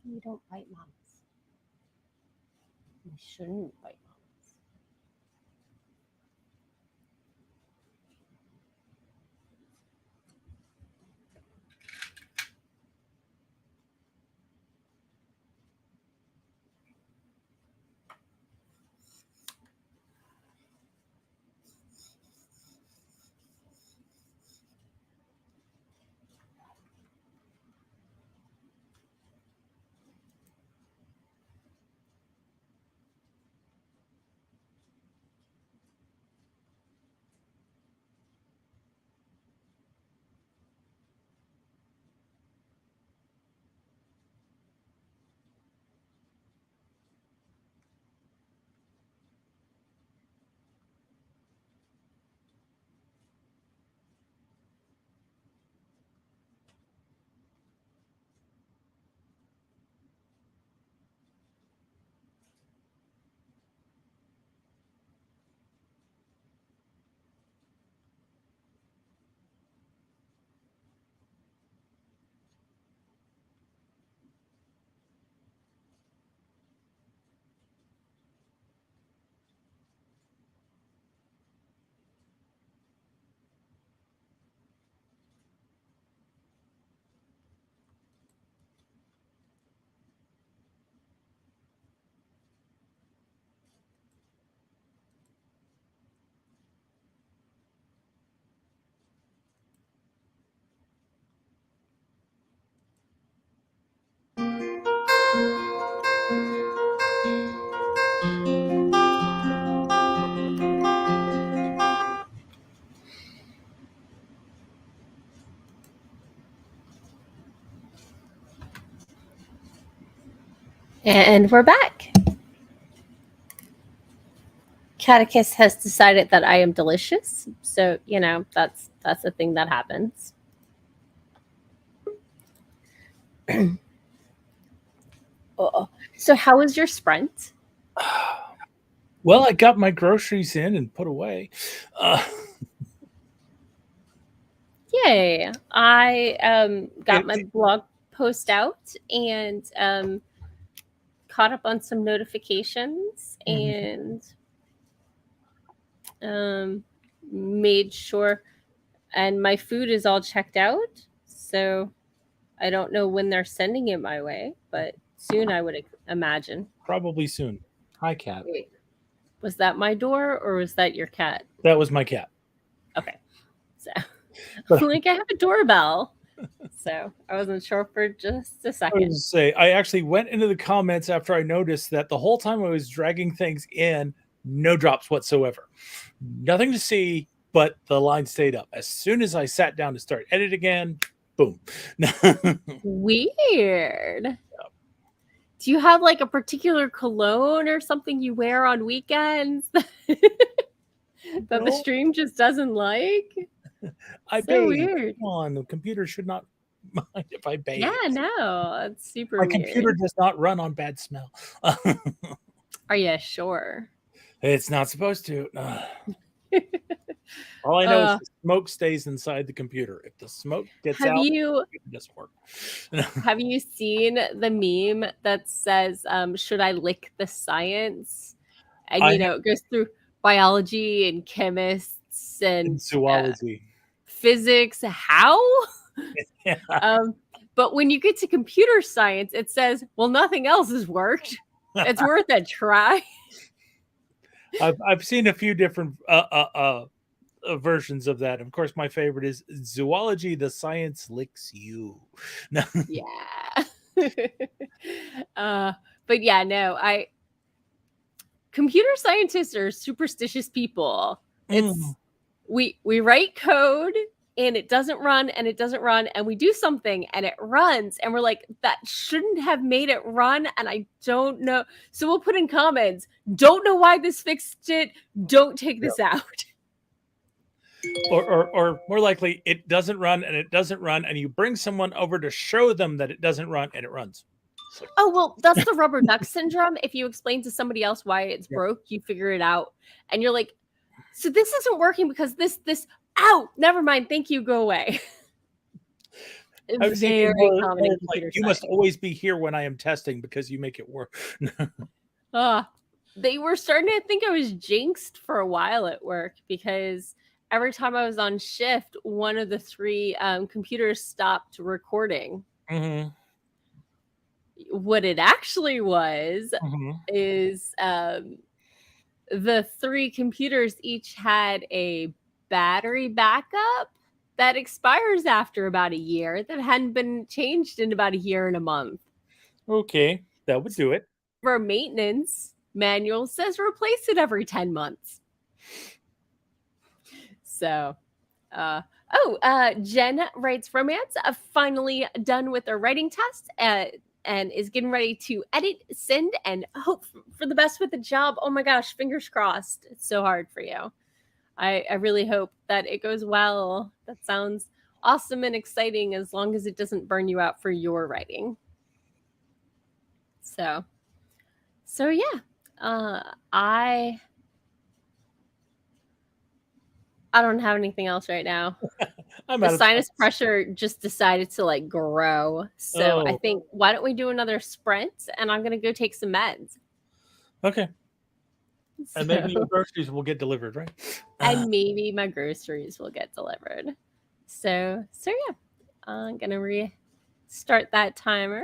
You don't bite mamas. You shouldn't bite mamas. And we're back. Catechist has decided that I am delicious, so that's a thing that happens. So how was your sprint? Well, I got my groceries in and put away. Yay! I got my blog post out and caught up on some notifications and made sure, and my food is all checked out. So I don't know when they're sending it my way, but soon I would imagine. Probably soon. Hi, cat. Wait, was that my door or was that your cat? That was my cat. Okay. So like I have a doorbell. So I wasn't sure for just a second. I was say I actually went into the comments after I noticed that the whole time I was dragging things in, no drops whatsoever. Nothing to see, but the line stayed up. As soon as I sat down to start edit again, boom. Weird. Yep. Do you have like a particular cologne or something you wear on weekends that the stream just doesn't like? I so weird. Come on, the computer should not mind if I bathe. Yeah, no, it's super My weird. computer does not run on bad smell. Are you sure? It's not supposed to. All I know is the smoke stays inside the computer. If the smoke gets out, it doesn't work. Have you seen the meme that says, should I lick the science? And, it goes through biology and chemists and zoology. Physics. How? Yeah. But when you get to computer science, it says, well, nothing else has worked. It's worth a try. I've seen a few different versions of that. Of course, my favorite is zoology. The science licks you. Yeah. But yeah, no, computer scientists are superstitious people. It's we write code and it doesn't run and it doesn't run, and we do something and it runs and we're like, that shouldn't have made it run, and I don't know. So we'll put in comments, don't know why this fixed it, don't take this out. Or more likely, it doesn't run and it doesn't run, and you bring someone over to show them that it doesn't run and it runs. Oh, well, that's the rubber duck syndrome. If you explain to somebody else why it's broke, you figure it out. And you're like, so this isn't working because this, ow, never mind. Thank you. Go away. I was thinking Very common in more like computer you must science. always be here when I am testing because you make it work. They were starting to think I was jinxed for a while at work because every time I was on shift, one of the three computers stopped recording. Mhm. What it actually was Mhm. is the three computers each had a battery backup that expires after about a year that hadn't been changed in about a year and a month. Okay, that would do it. For maintenance manual says replace it every 10 months. So, Jen writes romance, finally done with their writing test, and is getting ready to edit, send, and hope for the best with the job. Oh my gosh, fingers crossed. It's so hard for you. I really hope that it goes well. That sounds awesome and exciting as long as it doesn't burn you out for your writing. So yeah, I don't have anything else right now. I'm The out of sinus thoughts. pressure just decided to like grow. So I Oh, think why don't we do another sprint and I'm gonna go take some meds. okay. And maybe your So groceries will get delivered, right? and maybe my groceries will get delivered. So yeah, I'm gonna restart that timer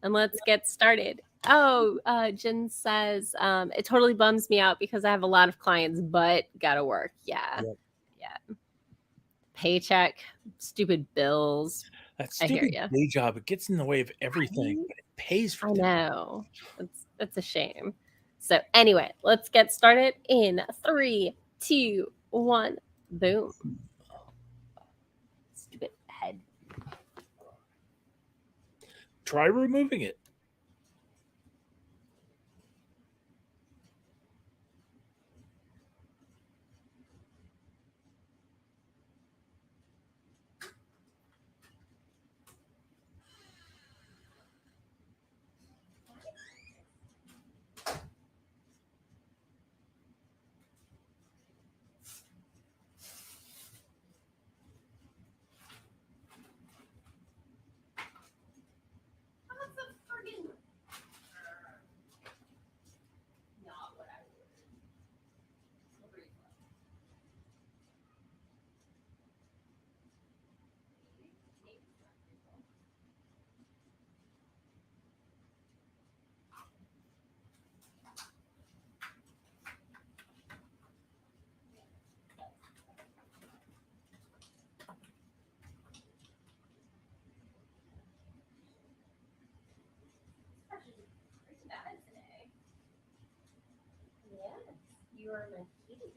and let's get started. Oh, Jen says it totally bums me out because I have a lot of clients, but gotta work. Yeah, Yep. yeah. Paycheck, stupid bills. That I hear stupid you. day job, it gets in the way of everything, but it pays for I things. know. That's a shame. So anyway, let's get started in 3, 2, 1, boom. Stupid head. Try removing it. Yes, you are my kitty.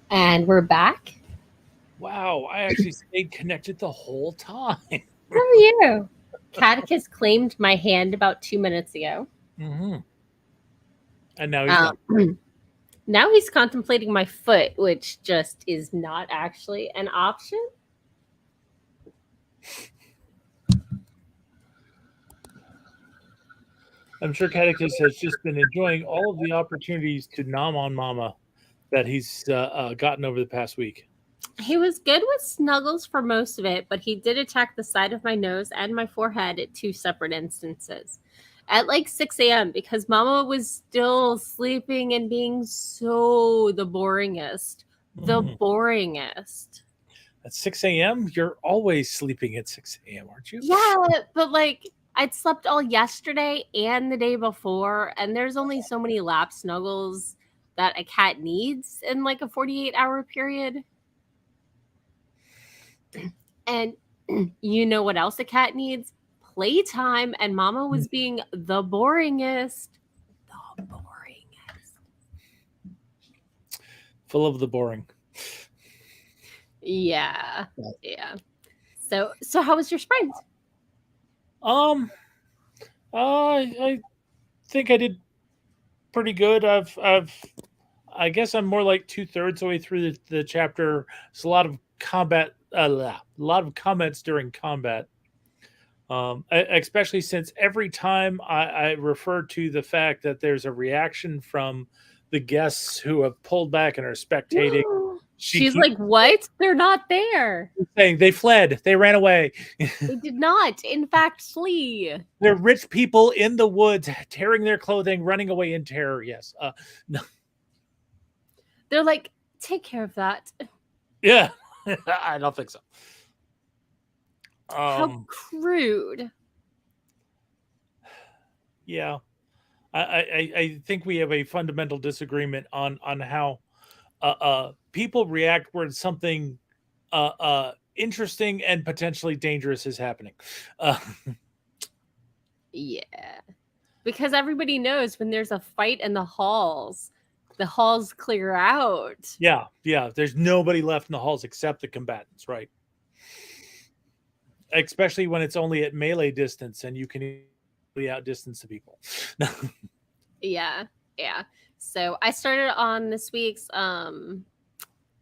And we're back. Wow, I actually stayed connected the whole time. How are you? Catechus claimed my hand about 2 minutes ago. Mm-hmm. And now he's done. Now he's contemplating my foot, which just is not actually an option. I'm sure Catechus has just been enjoying all of the opportunities to nom on Mama that he's gotten over the past week. He was good with snuggles for most of it, but he did attack the side of my nose and my forehead at 2 separate instances. At like 6 a.m., because Mama was still sleeping and being so the boringest. The boringest. At 6 a.m., you're always sleeping at 6 a.m., aren't you? Yeah, but like I'd slept all yesterday and the day before, and there's only so many lap snuggles that a cat needs in like a 48-hour period. And you know what else a cat needs? Playtime. And Mama was being the boringest. The boringest. Full of the boring. Yeah. So how was your sprint? I think I did pretty good. I guess I'm more like 2/3 of the way through the chapter. It's a lot of combat, a lot of comments during combat. Especially since every time I refer to the fact that there's a reaction from the guests who have pulled back and are spectating, she's like, "What? They're not there." Saying they fled, they ran away. They did not, in fact, flee. They're rich people in the woods, tearing their clothing, running away in terror. Yes, no. They're like, take care of that. Yeah, I don't think so. How crude. Yeah, I think we have a fundamental disagreement on how people react when something interesting and potentially dangerous is happening. Yeah, because everybody knows when there's a fight in the halls clear out. Yeah, there's nobody left in the halls except the combatants, right? Especially when it's only at melee distance and you can outdistance the people. Yeah. So I started on this week's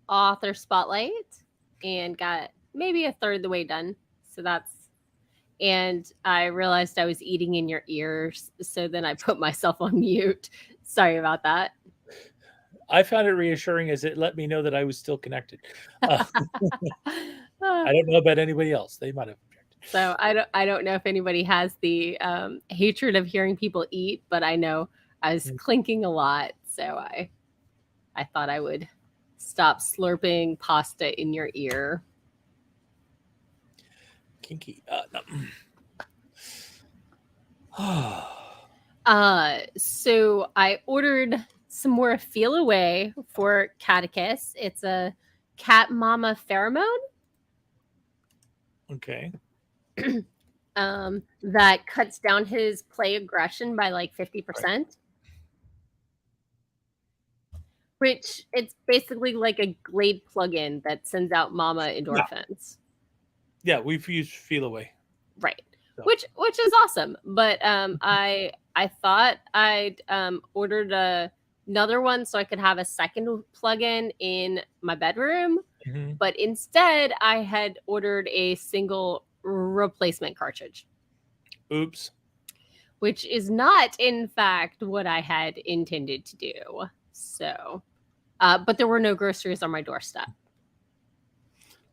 author spotlight and got maybe a third of the way done. So and I realized I was eating in your ears, so then I put myself on mute. Sorry about that. I found it reassuring as it let me know that I was still connected. I don't know about anybody else. They might have objected. So I don't know if anybody has the hatred of hearing people eat, but I know I was clinking a lot, so I thought I would stop slurping pasta in your ear. Kinky. So I ordered some more Feel Away for Catechus. It's a cat mama pheromone. Okay. That cuts down his play aggression by like 50%. Right. Which it's basically like a Glade plugin that sends out mama endorphins. Yeah, we've used Feel Away. Right. So. Which is awesome. But I thought I'd ordered another one so I could have a second plugin in my bedroom. Mm-hmm. But instead I had ordered a single replacement cartridge. Oops. Which is not, in fact, what I had intended to do. So, but there were no groceries on my doorstep.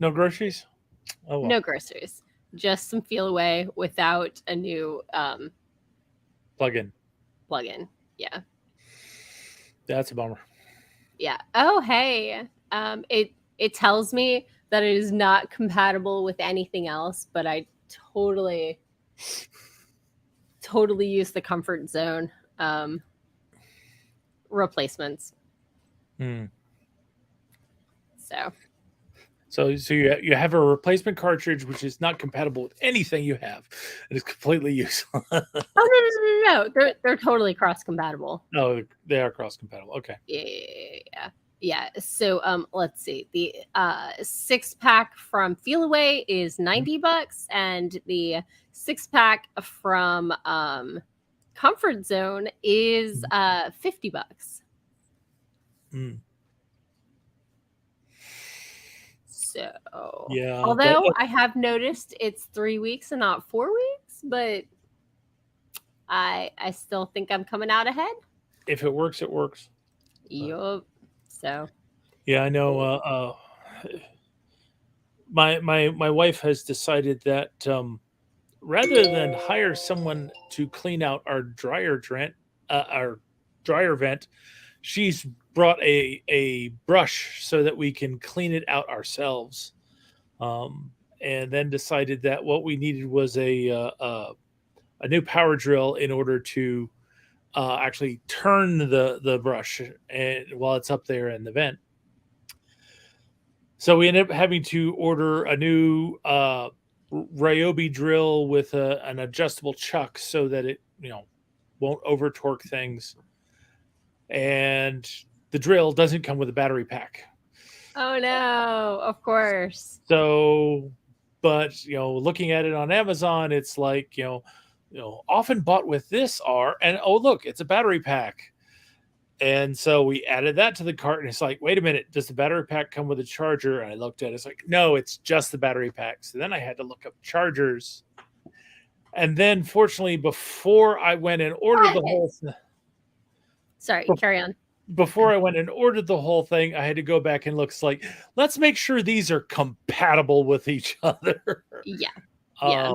No groceries? Oh, well. No groceries. Just some Feel Away without a new plugin. Yeah. That's a bummer. Yeah. Oh, hey. It tells me that it is not compatible with anything else, but I totally use the comfort zone replacements. So So you have a replacement cartridge which is not compatible with anything you have. It is completely useless. Oh no! They're totally cross compatible. No, they are cross compatible. Okay. Yeah. So let's see. The 6-pack from Feel Away is $90, and the 6-pack from Comfort Zone is $50. Mm. So, Yeah, although I have noticed it's 3 weeks and not 4 weeks, but I still think I'm coming out ahead. if it works, it works. Yup. So, Yeah, I know. My wife has decided that rather than hire someone to clean out our dryer vent, she's brought a brush so that we can clean it out ourselves. And then decided that what we needed was a new power drill in order to actually turn the brush and while it's up there in the vent. So we ended up having to order a new Ryobi drill with an adjustable chuck so that it won't over torque things. And the drill doesn't come with a battery pack. oh no, of course. So, but looking at it on Amazon, it's like often bought with this are, and oh look, it's a battery pack. And so we added that to the cart, and it's like, wait a minute, does the battery pack come with a charger? And I looked at it, it's like, no, it's just the battery pack. So then I had to look up chargers. And then fortunately, before I went and ordered the whole Sorry, carry on. before I went and ordered the whole thing, I had to go back and look. It's like, let's make sure these are compatible with each other. Yeah.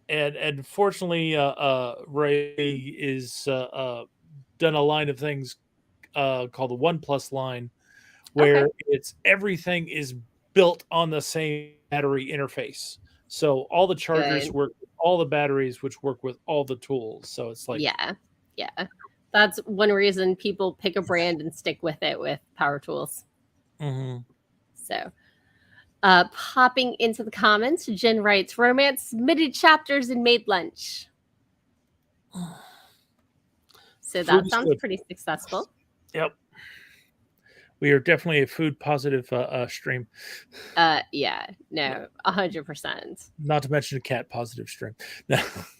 And fortunately, Ray is done a line of things called the One Plus line, where it's everything is built on the same battery interface. So all the chargers work with all the batteries, which work with all the tools. So it's like, yeah. That's one reason people pick a brand and stick with it with power tools. Mm-hmm. So, popping into the comments, Jen writes, romance submitted chapters and made lunch. So that sounds pretty successful. Yep. We are definitely a food positive stream. Yeah, no, 100%. Not to mention a cat positive stream.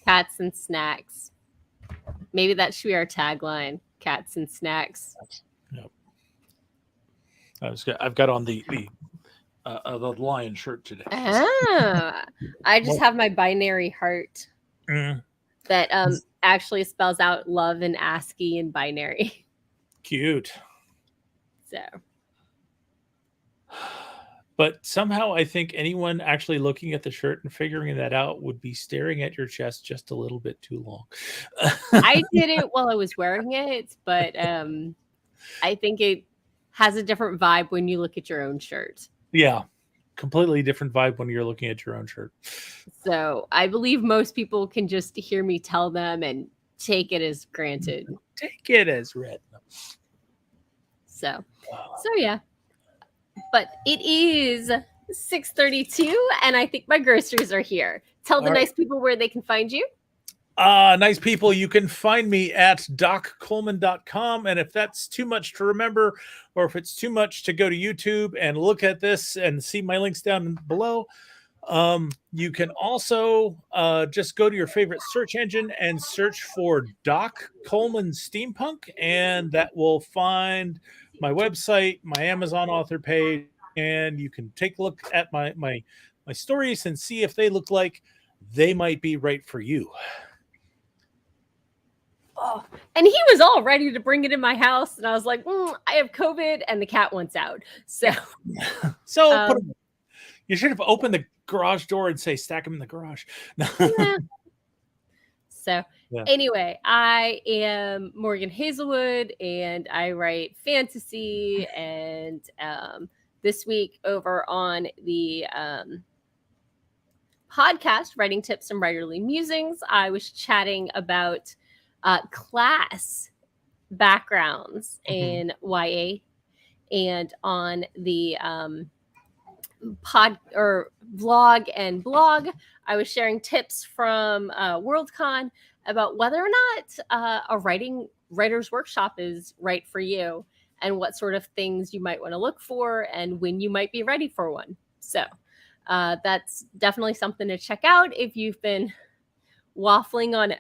Cats and snacks. Maybe that should be our tagline: cats and snacks. Yep. I've got on the lion shirt today. I just have my binary heart that actually spells out love in ASCII and binary. Cute. So, but somehow I think anyone actually looking at the shirt and figuring that out would be staring at your chest just a little bit too long. I did it while I was wearing it, but I think it has a different vibe when you look at your own shirt. Yeah, completely different vibe when you're looking at your own shirt. So I believe most people can just hear me tell them and take it as granted. Take it as read. So yeah. But it is 6:32, and I think my groceries are here. Tell the nice people where they can find you. Nice people, you can find me at doccoleman.com. And if that's too much to remember, or if it's too much to go to YouTube and look at this and see my links down below, you can also just go to your favorite search engine and search for Doc Coleman Steampunk, and that will find my website, my Amazon author page, and you can take a look at my stories and see if they look like they might be right for you. Oh, and he was all ready to bring it in my house, and I was like, I have COVID, and the cat wants out. So you should have opened the garage door and say, stack them in the garage. Yeah. So anyway, I am Morgan Hazelwood, and I write fantasy. And this week over on the podcast, Writing Tips and Writerly Musings, I was chatting about class backgrounds in YA. And on the pod or vlog and blog, I was sharing tips from Worldcon about whether or not a writer's workshop is right for you, and what sort of things you might want to look for, and when you might be ready for one. So that's definitely something to check out if you've been waffling on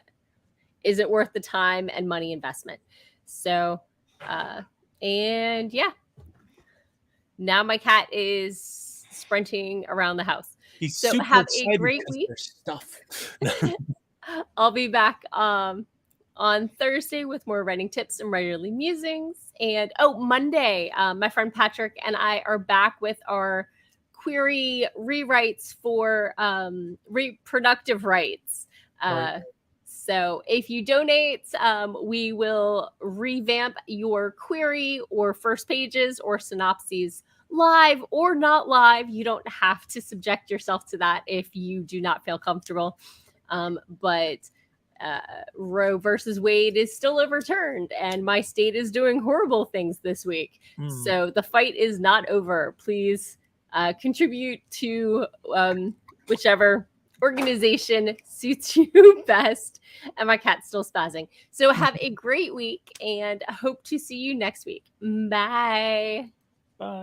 is it worth the time and money investment. So and yeah, now my cat is sprinting around the house. He's So super have a excited great because week. there's stuff. I'll be back on Thursday with more writing tips and writerly musings. And Monday, my friend Patrick and I are back with our query rewrites for reproductive rights. Right. So if you donate, we will revamp your query or first pages or synopses, live or not live. You don't have to subject yourself to that if you do not feel comfortable. But Roe versus Wade is still overturned, and my state is doing horrible things this week. So the fight is not over. Please contribute to whichever organization suits you best. And my cat's still spazzing. So have a great week, and hope to see you next week. Bye. Bye.